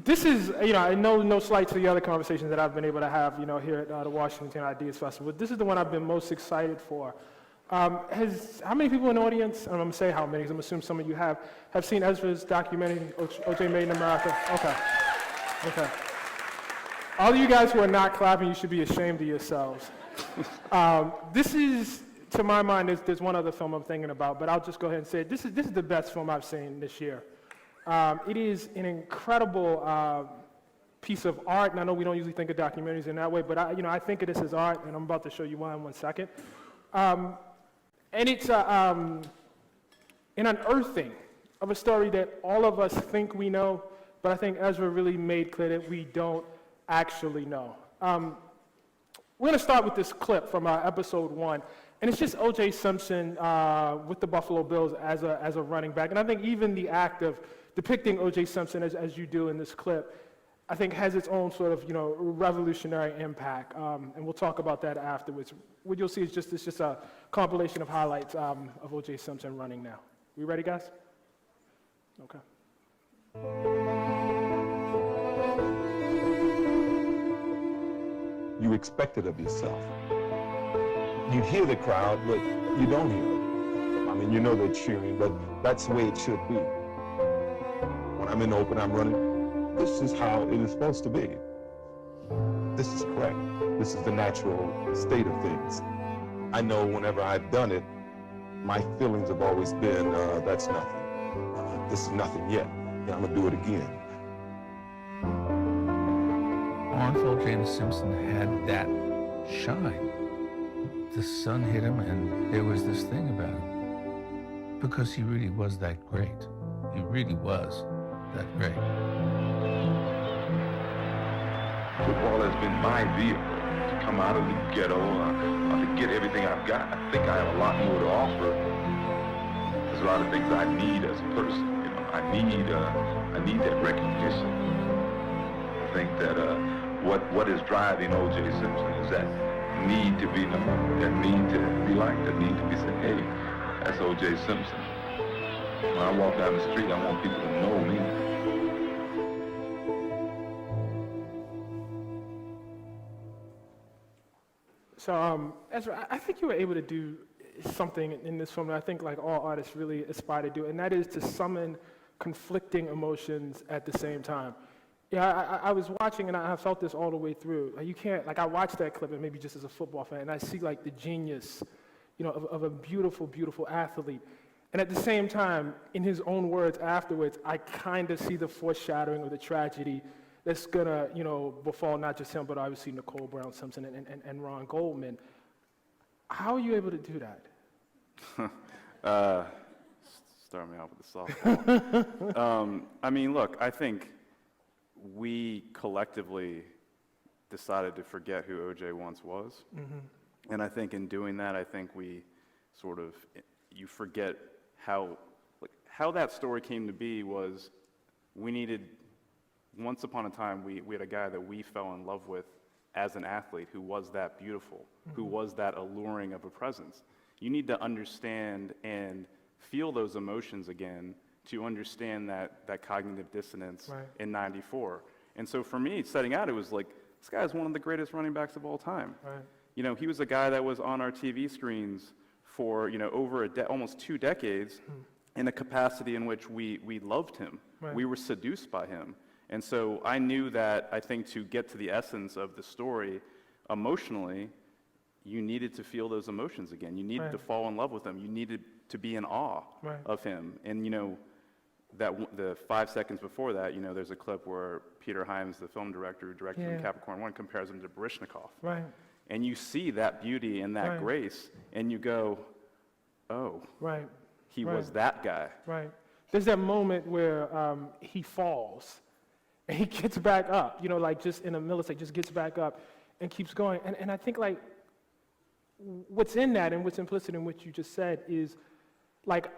This is, I know no slight to the other conversations that I've been able to have, here at the Washington Ideas Festival. This is the one I've been most excited for. How many people in the audience, I'm going to say how many, because I'm assuming some of you have seen Ezra's documentary, O.J. Made in America? Okay. All of you guys who are not clapping, you should be ashamed of yourselves. This is, to my mind, there's one other film I'm thinking about, but I'll just go ahead and say it. This is the best film I've seen this year. It is an incredible piece of art, and I know we don't usually think of documentaries in that way, but I think of this as art, and I'm about to show you why in 1 second. And it's an unearthing of a story that all of us think we know, but I think Ezra really made clear that we don't actually know. We're going to start with this clip from episode 1, and it's just O.J. Simpson with the Buffalo Bills as a running back, and I think even the act of depicting O.J. Simpson as you do in this clip, I think has its own sort of, revolutionary impact, and we'll talk about that afterwards. What you'll see is just a compilation of highlights of O.J. Simpson running now. We ready, guys? Okay. You expect it of yourself. You hear the crowd, but you don't hear it. I mean, you know they're cheering, but that's the way it should be. When I'm in the open, I'm running. This is how it is supposed to be. This is correct. This is the natural state of things. I know whenever I've done it, my feelings have always been, that's nothing. This is nothing yet. Yeah, I'm gonna do it again. Arnold James Simpson had that shine. The sun hit him and there was this thing about him. Because he really was that great. He really was that great. Football has been my vehicle to come out of the ghetto, to get everything I've got. I think I have a lot more to offer. There's a lot of things I need as a person. I need that recognition. I think that what is driving O.J. Simpson is that need to be known, that need to be liked, that need to be said, hey, that's O.J. Simpson. When I walk down the street, I want people to know me. So, Ezra, I think you were able to do something in this film that I think like all artists really aspire to do, and that is to summon conflicting emotions at the same time. Yeah, I was watching and I felt this all the way through. You can't, I watched that clip and maybe just as a football fan, and I see like the genius, of a beautiful, beautiful athlete. And at the same time, in his own words afterwards, I kind of see the foreshadowing of the tragedy that's gonna, befall not just him, but obviously Nicole Brown Simpson and Ron Goldman. How are you able to do that? Start me off with the softball. I mean, look, I think we collectively decided to forget who O.J. once was. Mm-hmm. And I think in doing that, I think we sort of, you forget how that story came to be was we needed, once upon a time, we had a guy that we fell in love with as an athlete who was that beautiful, mm-hmm. who was that alluring of a presence. You need to understand and feel those emotions again to understand that cognitive dissonance right. in '94. And so for me, setting out, it was like, this guy is one of the greatest running backs of all time. Right. He was a guy that was on our TV screens for, over almost 2 decades in a capacity in which we loved him. Right. We were seduced by him. And so I knew that, I think, to get to the essence of the story emotionally, you needed to feel those emotions again. You needed right. to fall in love with him. You needed to be in awe right. of him. And, that the 5 seconds before that, there's a clip where Peter Hyams, the film director who directed yeah. Capricorn 1, compares him to Baryshnikov. Right. And you see that beauty and that right. grace, and you go, oh, right. he right. was that guy. Right. There's that moment where he falls, and he gets back up, just in a millisecond, just gets back up and keeps going. And I think, what's in that and what's implicit in what you just said is,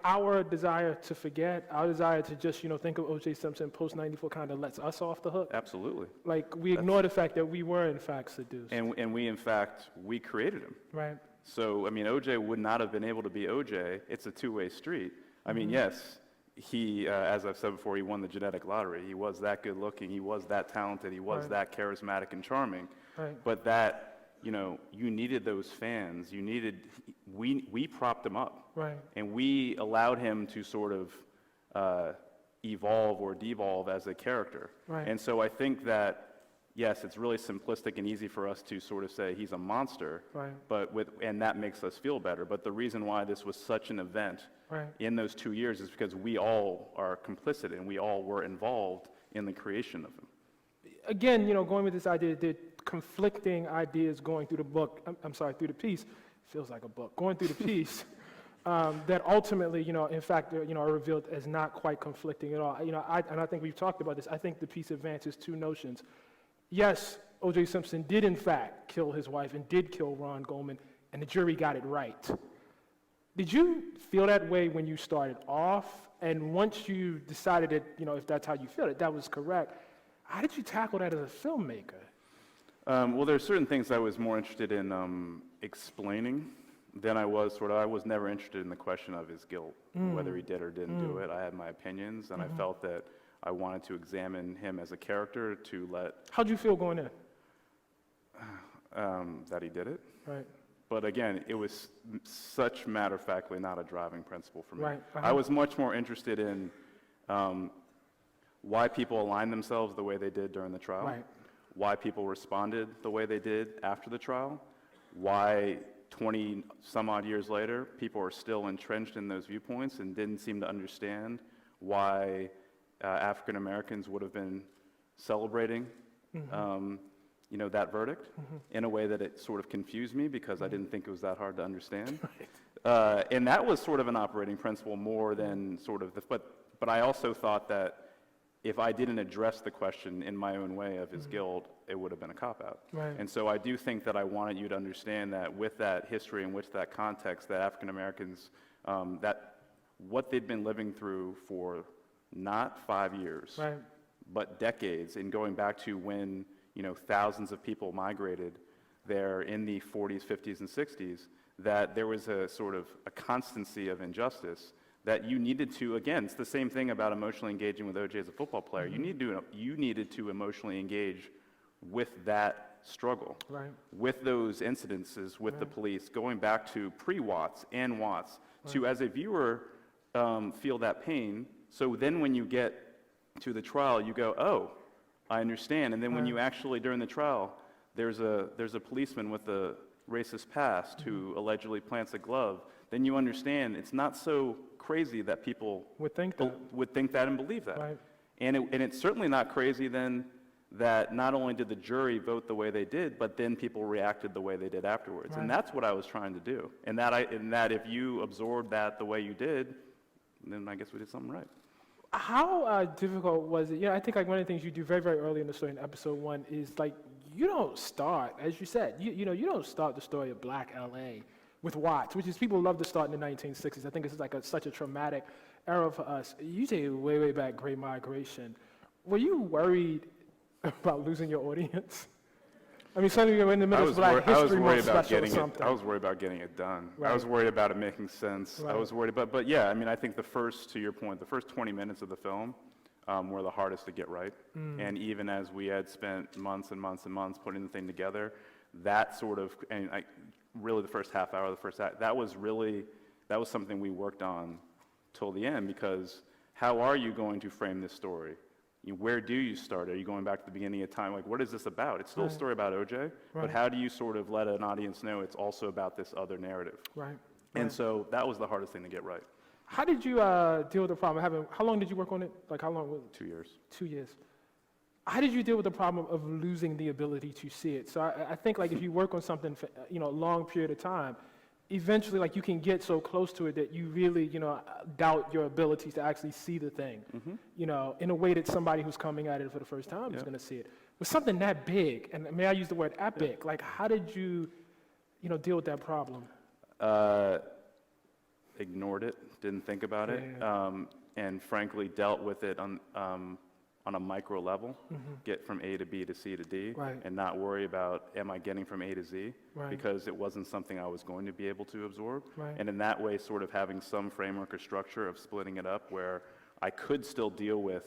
our desire to forget, our desire to just, think of O.J. Simpson post-'94 kind of lets us off the hook. Absolutely. We ignore the fact that we were, in fact, seduced. And we, in fact, we created him. Right. So, O.J. would not have been able to be O.J. It's a two-way street. I mean, yes, he, as I've said before, he won the genetic lottery. He was that good looking, he was that talented, he was Right. that charismatic and charming. Right. But that, you know, you needed those fans. You needed, we propped him up. Right. And we allowed him to sort of evolve or devolve as a character. Right. And so I think that, yes, it's really simplistic and easy for us to sort of say he's a monster, Right. but and that makes us feel better. But the reason why this was such an event Right. in those 2 years is because we all are complicit and we all were involved in the creation of him. Again, you know, going with this idea that conflicting ideas going through the book, I'm sorry, through the piece, feels like a book, going through the piece, that ultimately, you know, in fact, you know, are revealed as not quite conflicting at all. You know, and I think we've talked about this. I think the piece advances two notions. Yes, O.J. Simpson did in fact kill his wife and did kill Ron Goldman, and the jury got it right. Did you feel that way when you started off? And once you decided that, you know, if that's how you feel it, that was correct, how did you tackle that as a filmmaker? Well, there are certain things I was more interested in explaining than I was I was never interested in the question of his guilt, whether he did or didn't do it. I had my opinions, and I felt that I wanted to examine him as a character to let... How'd you feel going in? that he did it. Right. But again, it was such matter-of-factly not a driving principle for me. Right, I was much more interested in why people aligned themselves the way they did during the trial, Right. why people responded the way they did after the trial, why 20 some odd years later people are still entrenched in those viewpoints and didn't seem to understand why African Americans would have been celebrating you know, that verdict in a way that it sort of confused me because I didn't think it was that hard to understand. And that was sort of an operating principle more than sort of but I also thought that if I didn't address the question in my own way of his guilt, it would have been a cop-out. Right. And so I do think that I wanted you to understand that with that history and with that context, that African Americans, that what they'd been living through for not 5 years, Right. but decades, and going back to when, you know, thousands of people migrated there in the 40s, 50s, and 60s, that there was a sort of a constancy of injustice that you needed to, again, it's the same thing about emotionally engaging with O.J. as a football player. You needed to emotionally engage with that struggle, Right. with those incidences with the police, going back to pre-Watts and Watts, to, as a viewer, feel that pain. So then when you get to the trial, you go, oh, I understand. And then when you actually, during the trial, there's a policeman with a racist past who allegedly plants a glove, then you understand it's not so crazy that people Would think that. and believe that. Right. And it's certainly not crazy then that not only did the jury vote the way they did, but then people reacted the way they did afterwards. Right. And that's what I was trying to do. And that if you absorbed that the way you did, then I guess we did something right. How difficult was it? You know, I think like one of the things you do very, very early in the story in episode 1 is like, you don't start, as you said, you know, you don't start the story of Black LA with Watts, which is people love to start in the 1960s. I think this is like such a traumatic era for us. You take it way, way back, Great Migration. Were you worried about losing your audience? I mean, suddenly you're in the middle of Black History Month special or something. I was worried about getting it done. Right. I was worried about it making sense. Right. I was worried about, but yeah, I mean, I think to your point, the first 20 minutes of the film were the hardest to get right. And even as we had spent months and months and months putting the thing together, that sort of, really the first half hour, the first act, that was something we worked on till the end, because how are you going to frame this story? Where do you start? Are you going back to the beginning of time? Like, what is this about? It's still a story about O.J., but how do you sort of let an audience know it's also about this other narrative? Right. And so that was the hardest thing to get right. How did you deal with the problem? How long did you work on it? Like, how long was it? 2 years. 2 years. How did you deal with the problem of losing the ability to see it? So I think like if you work on something for, you know, a long period of time, eventually like you can get so close to it that you really, you know, doubt your abilities to actually see the thing, you know, in a way that somebody who's coming at it for the first time is going to see it. With something that big, and may I use the word epic, like how did you, you know, deal with that problem? Ignored it, didn't think about it, and frankly dealt with it on a micro level, get from A to B to C to D, Right. and not worry about, am I getting from A to Z? Right. Because it wasn't something I was going to be able to absorb. Right. And in that way, sort of having some framework or structure of splitting it up where I could still deal with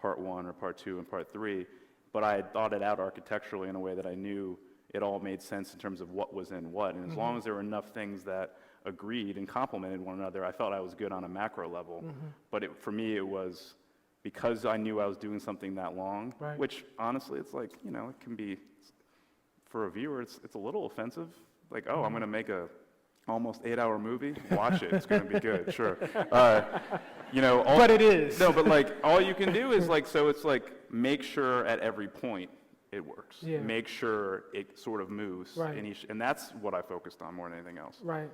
part 1 or part 2 and part 3, but I had thought it out architecturally in a way that I knew it all made sense in terms of what was in what. And as long as there were enough things that agreed and complemented one another, I felt I was good on a macro level. But for me, it was because I knew I was doing something that long, Right. which honestly, it's like, you know, it can be, for a viewer, it's a little offensive. Like, oh, I'm going to make a almost 8-hour movie. Watch it. It's going to be good. Sure. You know, But it is. No, but like all you can do is like, so it's like make sure at every point it works. Yeah. Make sure it sort of moves. Right. And that's what I focused on more than anything else. Right.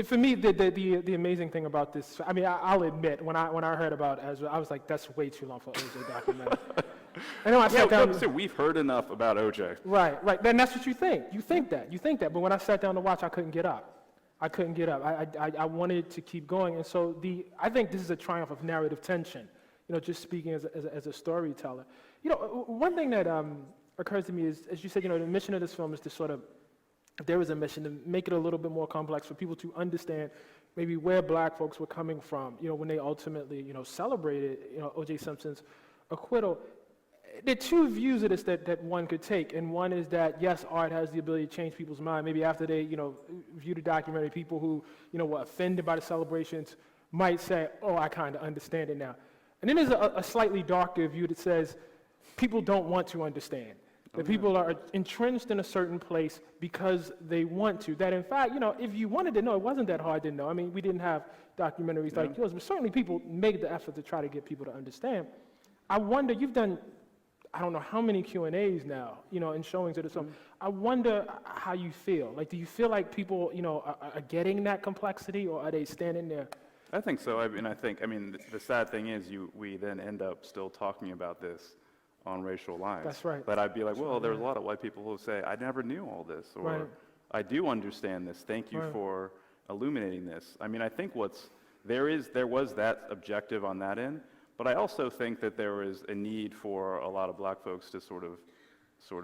For me, the amazing thing about this, I mean, I'll admit, when I heard about Ezra, I was like, that's way too long for OJ documentary. I know I sat down. So we've heard enough about OJ. Right. Then that's what you think. You think that. But when I sat down to watch, I couldn't get up. I wanted to keep going. And so I think this is a triumph of narrative tension, you know, just speaking as a storyteller. You know, one thing that occurs to me is, as you said, you know, the mission of this film is to sort of, if there was a mission, to make it a little bit more complex for people to understand maybe where black folks were coming from, you know, when they ultimately, you know, celebrated, you know, O.J. Simpson's acquittal. There are two views of this that one could take, and one is that, yes, art has the ability to change people's mind. Maybe after they, you know, view the documentary, people who, you know, were offended by the celebrations might say, oh, I kind of understand it now. And then there's a slightly darker view that says people don't want to understand, that people are entrenched in a certain place because they want to, that in fact, you know, if you wanted to know, it wasn't that hard to know. I mean, we didn't have documentaries like yours, but certainly people made the effort to try to get people to understand. I wonder, you've done, I don't know how many Q&As now, you know, in showings of this film. I wonder how you feel. Like, do you feel like people, you know, are getting that complexity, or are they standing there? I think so. I mean, the sad thing is we then end up still talking about this on racial lines. That's right. But I'd be like, well, there's a lot of white people who say, I never knew all this, or Right. I do understand this. Thank you Right. for illuminating this. I mean, I think there was that objective on that end, but I also think that there is a need for a lot of black folks to sort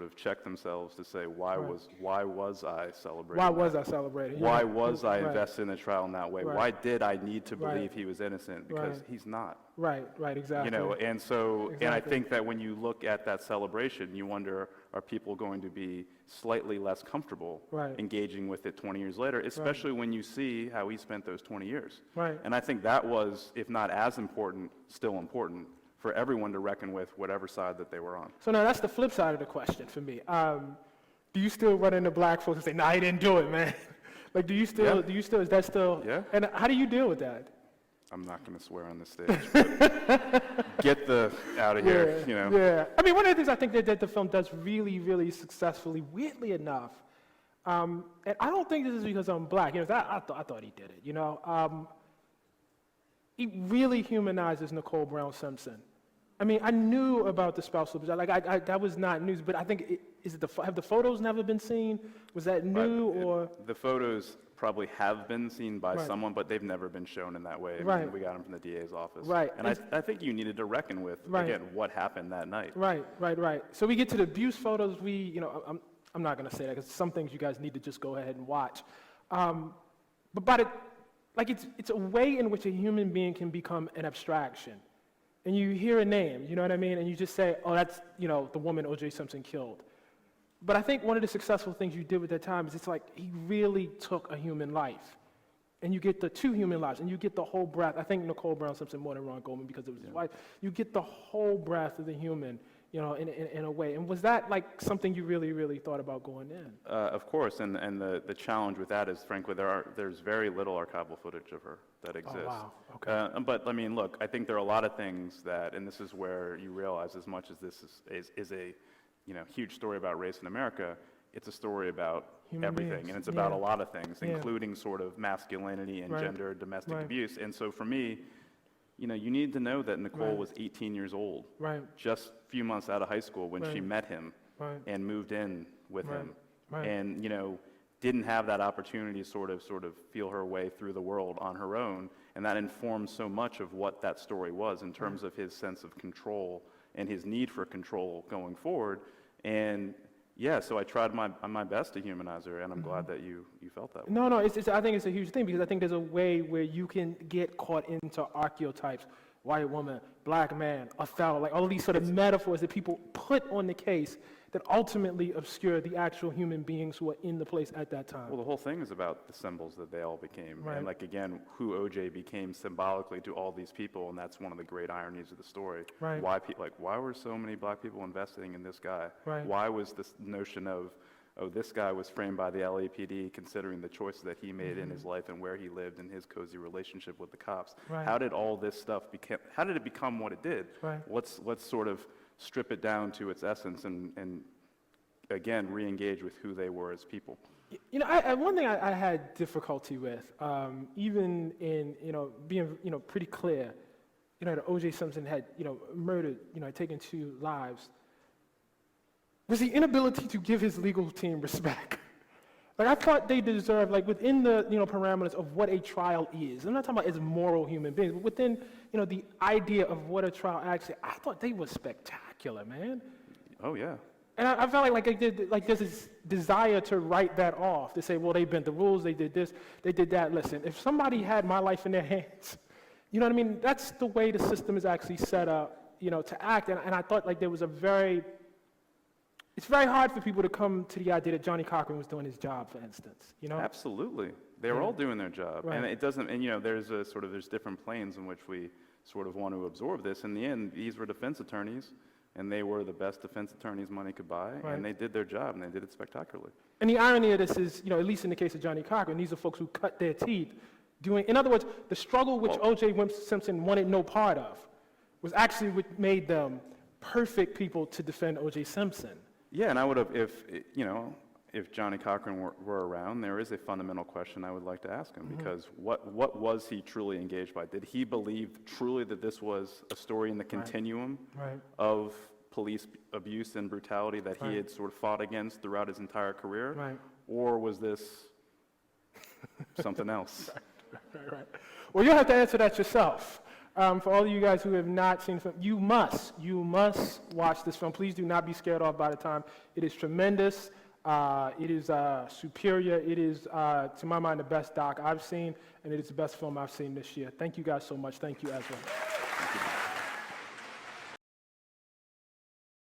of check themselves to say, why was I celebrating? Why that? was I celebrating? Why Yeah. was I Right. invested in the trial in that way? Right. Why did I need to Right. believe he was innocent? Because Right. he's not. Right, exactly. You know, and so, and I Exactly. think that when you look at that celebration, you wonder, are people going to be slightly less comfortable Right. engaging with it 20 years later, especially when you see how he spent those 20 years. Right. And I think that was, if not as important, still important for everyone to reckon with, whatever side that they were on. So now that's the flip side of the question for me. Do you still run into black folks and say, nah, he didn't do it, man? Like, is that still? Yeah. And how do you deal with that? I'm not going to swear on the stage, but get out of here, you know. Yeah. I mean, one of the things I think that the film does really, really successfully, weirdly enough, and I don't think this is because I'm black. You know, I thought he did it. You know, he really humanizes Nicole Brown Simpson. I mean, I knew about the spousal abuse. Like, that was not news. But I think have the photos never been seen? Was that new or? The photos probably have been seen by Right. someone, but they've never been shown in that way. I mean, Right. we got them from the DA's office. Right. And I think you needed to reckon with, Right. again, what happened that night. Right. So we get to the abuse photos. You know, I'm not going to say that because some things you guys need to just go ahead and watch. But it's a way in which a human being can become an abstraction. And you hear a name, you know what I mean? And you just say, oh, that's, you know, the woman O.J. Simpson killed. But I think one of the successful things you did with that time is it's like he really took a human life. And you get the two human lives, and you get the whole breadth. I think Nicole Brown Simpson more than Ron Goldman because it was his wife. You get the whole breadth of the human, you know, in a way. And was that like something you really, really thought about going in? Of course, and the challenge with that is, frankly, there's very little archival footage of her that exists. Oh, wow. Okay. But I mean, look, I think there are a lot of things that, and this is where you realize, as much as this is a, you know, huge story about race in America, it's a story about Human everything, beings. and it's about Yeah. a lot of things, Yeah. including sort of masculinity and Right. gender, domestic Right. abuse. And so for me, you know, you need to know that Nicole Right. was 18 years old, Right. just a few months out of high school when she Right. met him Right. and moved in with Right. him, Right. and, you know, didn't have that opportunity to sort of feel her way through the world on her own, and that informs so much of what that story was in terms of his sense of control and his need for control going forward. And yeah, so I tried my best to humanize her, and I'm glad that you felt that way. No, I think it's a huge thing because I think there's a way where you can get caught into archetypes white woman, black man, Othello, like all of these sort of metaphors that people put on the case that ultimately obscure the actual human beings who are in the place at that time. Well, the whole thing is about the symbols that they all became. Right. And like, again, who OJ became symbolically to all these people, and that's one of the great ironies of the story. Right. Why were so many black people investing in this guy? Right. Why was this notion of, oh, this guy was framed by the LAPD considering the choices that he made in his life and where he lived and his cozy relationship with the cops? Right. How did all this stuff how did it become what it did? Right. Let's sort of strip it down to its essence and again, re-engage with who they were as people. You know, one thing I had difficulty with, even in, being, pretty clear, that O.J. Simpson had, murdered, had taken 2 lives, was the inability to give his legal team respect. Like, I thought they deserved, like, within the, parameters of what a trial is. I'm not talking about as moral human beings, but within, the idea of what a trial actually, I thought they were spectacular, man. Oh, yeah. And I felt like there's this desire to write that off, to say, well, they bent the rules, they did this, they did that. Listen, if somebody had my life in their hands, you know what I mean? That's the way the system is actually set up, to act. And I thought like there was it's very hard for people to come to the idea that Johnny Cochran was doing his job, for instance, Absolutely. They were all doing their job. Right. And it doesn't, and there's different planes in which we sort of want to absorb this. In the end, these were defense attorneys, and they were the best defense attorneys money could buy, Right. and they did their job, and they did it spectacularly. And the irony of this is, at least in the case of Johnny Cochran, these are folks who cut their teeth doing, in other words, the struggle which O.J. Simpson wanted no part of was actually what made them perfect people to defend O.J. Simpson. Yeah, and I would have, if Johnny Cochran were around, there is a fundamental question I would like to ask him, because what was he truly engaged by? Did he believe truly that this was a story in the continuum Right. of police abuse and brutality that he Right. had sort of fought against throughout his entire career? Right. Or was this something else? Right. Well, you'll have to answer that yourself. For all of you guys who have not seen the film, you must watch this film. Please do not be scared off by the time. It is tremendous. It is superior. It is, to my mind, the best doc I've seen, and it is the best film I've seen this year. Thank you guys so much. Thank you, Ezra.